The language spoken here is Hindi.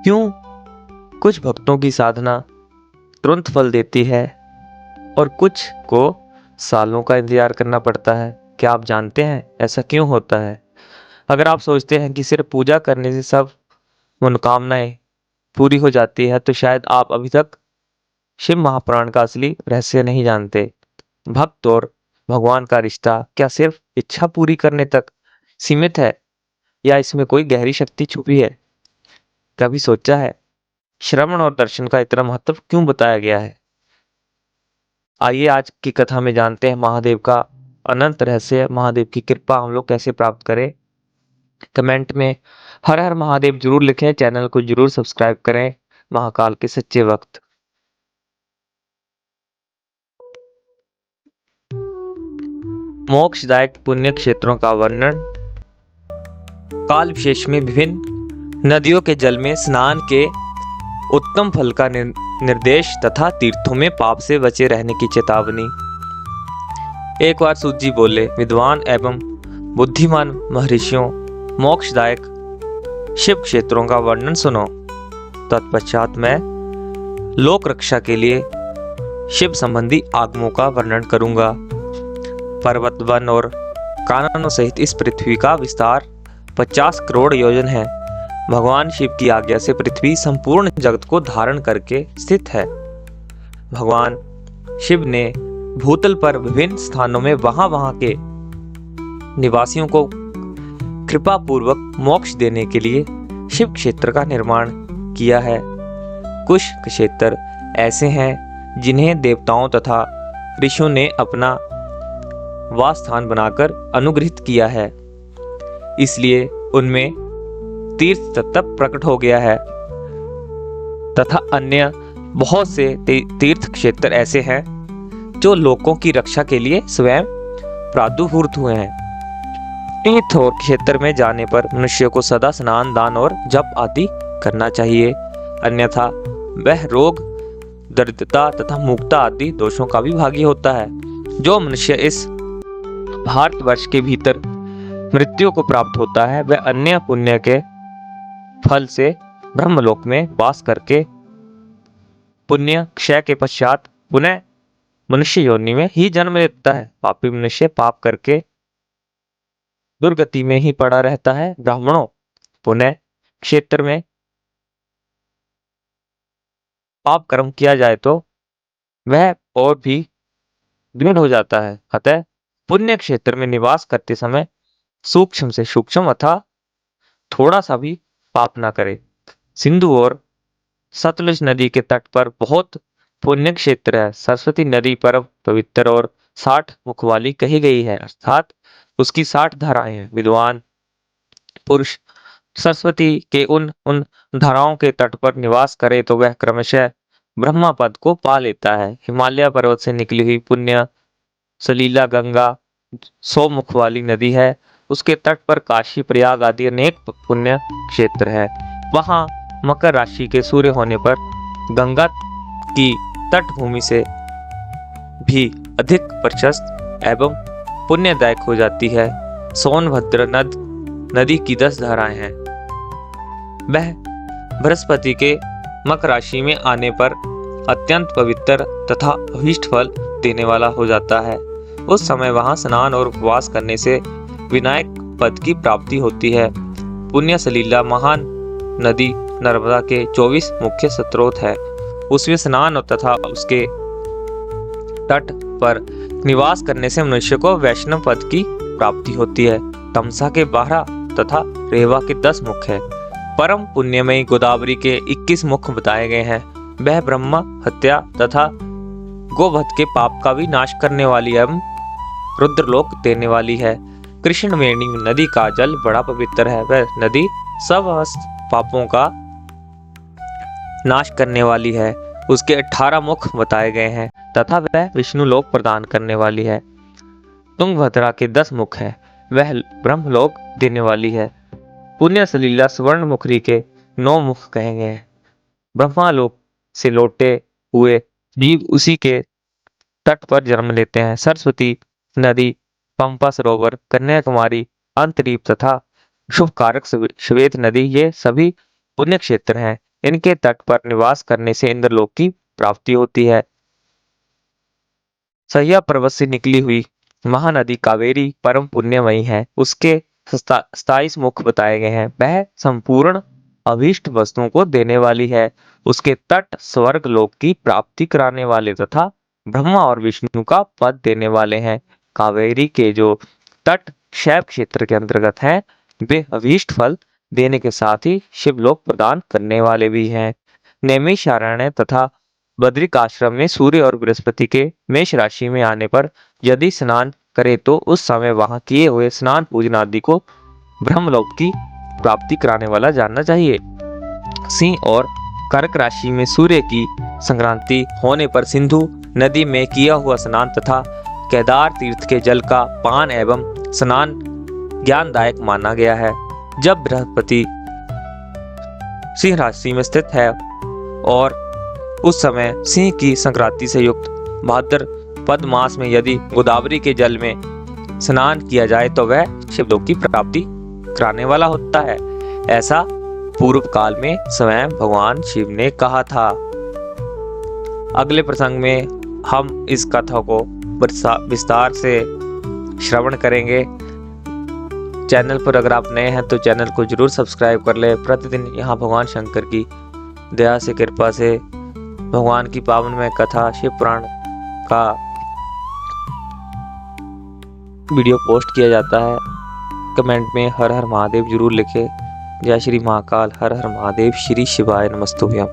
क्यों कुछ भक्तों की साधना तुरंत फल देती है और कुछ को सालों का इंतजार करना पड़ता है? क्या आप जानते हैं ऐसा क्यों होता है? अगर आप सोचते हैं कि सिर्फ पूजा करने से सब मनोकामनाएं पूरी हो जाती है तो शायद आप अभी तक शिव महापुराण का असली रहस्य नहीं जानते। भक्त और भगवान का रिश्ता क्या सिर्फ इच्छा पूरी करने तक सीमित है या इसमें कोई गहरी शक्ति छुपी है? कभी सोचा है श्रवण और दर्शन का इतना महत्व क्यों बताया गया है? आइए आज की कथा में जानते हैं महादेव का अनंत रहस्य। महादेव की कृपा हम लोग कैसे प्राप्त करें? कमेंट में हर हर महादेव जरूर लिखें, चैनल को जरूर सब्सक्राइब करें। महाकाल के सच्चे वक्त। मोक्षदायक पुण्य क्षेत्रों का वर्णन। काल विशेष में विभिन्न नदियों के जल में स्नान के उत्तम फल का निर्देश तथा तीर्थों में पाप से बचे रहने की चेतावनी। एक बार सूत जी बोले, विद्वान एवं बुद्धिमान महर्षियों, मोक्षदायक शिव क्षेत्रों का वर्णन सुनो। तत्पश्चात मैं लोक रक्षा के लिए शिव संबंधी आगमों का वर्णन करूंगा। पर्वत, वन और काननों सहित इस पृथ्वी का विस्तार 50 करोड़ योजन है। भगवान शिव की आज्ञा से पृथ्वी संपूर्ण जगत को धारण करके स्थित है। भगवान शिव ने भूतल पर विभिन्न स्थानों में वहां के निवासियों को कृपा पूर्वक मोक्ष देने के लिए शिव क्षेत्र का निर्माण किया है। कुछ क्षेत्र ऐसे हैं जिन्हें देवताओं तथा ऋषियों ने अपना वास स्थान बनाकर अनुग्रहित किया है, इसलिए उनमें तीर्थ तत्व प्रकट हो गया है। तथा अन्य बहुत से तीर्थ क्षेत्र ऐसे हैं जो लोगों की रक्षा के लिए स्वयं प्रादुर्भूत हुए हैं। तीर्थ और क्षेत्र में जाने पर मनुष्य को सदा स्नान, दान और जप आदि करना चाहिए, अन्यथा वह रोग, दरिद्रता तथा मुक्ता आदि दोषों का भी भागी होता है। जो मनुष्य इस भारतवर्ष के भीतर मृत्यु को प्राप्त होता है वह अन्य पुण्य के फल से ब्रह्मलोक में वास करके पुण्य क्षय के पश्चात पुनः मनुष्य योनि में ही जन्म लेता है। पापी मनुष्य पाप करके दुर्गति में ही पड़ा रहता है। ब्राह्मणों, पुण्य क्षेत्र में पाप कर्म किया जाए तो वह और भी दृढ़ हो जाता है। अतः पुण्य क्षेत्र में निवास करते समय सूक्ष्म से सूक्ष्म अथवा थोड़ा सा भी पाप ना करे। सिंधु और सतलुज नदी के तट पर बहुत पुण्य क्षेत्र है। सरस्वती नदी परम पवित्र और 60 मुख वाली कही गई है, अर्थात उसकी 60 धाराएं हैं। विद्वान पुरुष सरस्वती के उन धाराओं के तट पर निवास करे तो वह क्रमशः ब्रह्मा पद को पा लेता है। हिमालय पर्वत से निकली हुई पुण्य सलीला गंगा 100 मुख वाली नदी है। उसके तट पर काशी, प्रयाग आदि अनेक पुण्य क्षेत्र है। वहां मकर राशि के सूर्य होने पर गंगा की तट भूमि से भी अधिक प्रशस्त एवं पुण्यदायक हो जाती है। सोनभद्र नदी की 10 धाराएं हैं। वह बृहस्पति के मकर राशि में आने पर अत्यंत पवित्र तथा अभीष्ट फल देने वाला हो जाता है। उस समय वहां स्नान और उपवास करने से विनायक पद की प्राप्ति होती है। पुण्य सलीला महान नदी नर्मदा के 24 मुख्य स्रोत है। उसमें स्नान तथा उसके तट पर निवास करने से मनुष्य को वैष्णव पद की प्राप्ति होती है। तमसा के 12 तथा रेवा के 10 मुख है। परम पुण्यमयी गोदावरी के 21 मुख बताए गए हैं। वह ब्रह्म हत्या तथा गोवध के पाप का भी नाश करने वाली एवं रुद्रलोक देने वाली है। कृष्णवेणी नदी का जल बड़ा पवित्र है। वह नदी समस्त पापों का नाश करने वाली है। उसके 18 मुख बताए गए हैं तथा वह विष्णु लोक प्रदान करने वाली है। तुंगभद्रा के 10 मुख है। वह ब्रह्मलोक देने वाली है। पुण्य सलीला स्वर्ण मुखरी के 9 मुख कहे गए हैं। ब्रह्मालोक से लौटे हुए जीव उसी के तट पर जन्म लेते हैं। सरस्वती नदी, पंपा सरोवर, कन्याकुमारी, अंतरीप तथा शुभ कारक श्वेत नदी, ये सभी पुण्य क्षेत्र हैं। इनके तट पर निवास करने से इंद्रलोक की प्राप्ति होती है। सह्या पर्वत से निकली हुई महानदी कावेरी परम पुण्यमयी है। उसके 27 मुख बताए गए हैं। वह संपूर्ण अभीष्ट वस्तुओं को देने वाली है। उसके तट स्वर्ग लोक की प्राप्ति कराने वाले तथा ब्रह्मा और विष्णु का पद देने वाले हैं। कावेरी के जो तट शैव क्षेत्र के अंतर्गत हैं, वे अभीष्ट फल देने के साथ ही शिवलोक प्रदान करने वाले भी हैं। नैमिषारण्य तथा बद्रिक आश्रम में सूर्य और बृहस्पति के मेष राशि में आने पर यदि स्नान करे तो उस समय वहां किए हुए स्नान पूजन आदि को ब्रह्मलोक की प्राप्ति कराने वाला जानना चाहिए। सिंह और कर्क राशि में सूर्य की संक्रांति होने पर सिंधु नदी में किया हुआ स्नान तथा केदार तीर्थ के जल का पान एवं स्नान ज्ञानदायक माना गया है। जब बृहस्पति सिंह राशि में स्थित है और उस समय सिंह की संक्रांति से युक्त भाद्रपद मास में यदि गोदावरी के जल में स्नान किया जाए तो वह शिवलोक की प्राप्ति कराने वाला होता है। ऐसा पूर्व काल में स्वयं भगवान शिव ने कहा था। अगले प्रसंग में हम इस कथा को विस्तार से श्रवण करेंगे। चैनल पर अगर आप नए हैं तो चैनल को जरूर सब्सक्राइब कर ले। प्रतिदिन यहाँ भगवान शंकर की दया से कृपा से भगवान की पावनमय कथा शिव पुराण का वीडियो पोस्ट किया जाता है। कमेंट में हर हर महादेव जरूर लिखें। जय श्री महाकाल। हर हर महादेव। श्री शिवाय नमस्तुभ्यम।